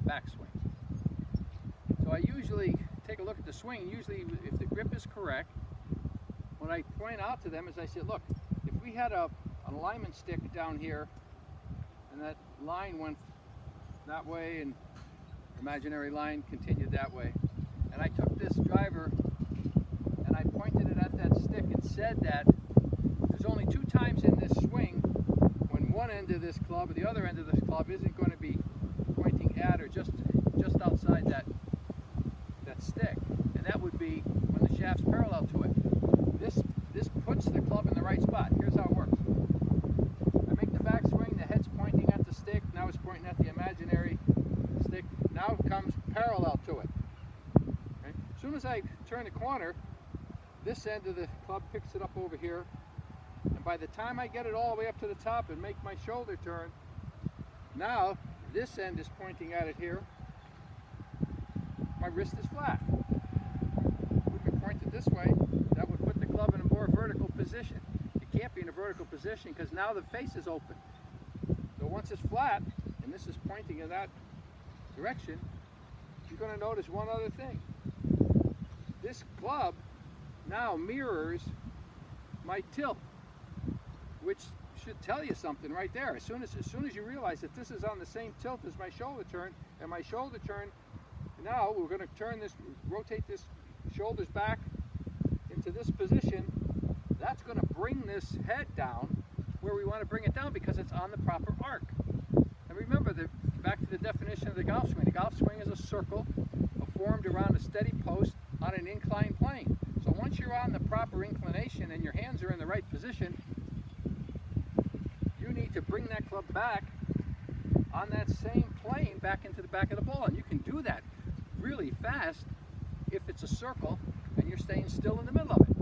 backswing. So I usually take a look at the swing. Usually if the grip is correct, what I point out to them is I say, look, if we had an alignment stick down here and that line went that way and imaginary line continued that way, and I took this driver and I pointed it at that stick and said that there's only two times in this swing when one end of this club or the other end of this club isn't going to be pointing at or just outside that stick, and that would be when the shaft's parallel to it. This puts the club in the right spot. Here's how it works. I make the backswing, the head's pointing at the stick, now it's pointing at the imaginary stick, now it comes parallel to it. Okay? As soon as I turn the corner, this end of the club picks it up over here, and by the time I get it all the way up to the top and make my shoulder turn, now this end is pointing at it here, my wrist is flat. If we point it this way, that would put the club in a more vertical position. It can't be in a vertical position because now the face is open. So once it's flat, and this is pointing in that direction, you're going to notice one other thing. This club now mirrors my tilt, which should tell you something right there. As soon as you realize that this is on the same tilt as my shoulder turn, and my shoulder turn, now we're going to turn this, rotate this shoulders back into this position. That's going to bring this head down where we want to bring it down because it's on the proper arc. And remember, back to the definition of the golf swing. The golf swing is a circle formed around a steady post on an inclined plane. So once you're on the proper inclination and your hands are in the right position, you need to bring that club back on that same plane back into the back of the ball. And you can do that really fast if it's a circle and you're staying still in the middle of it.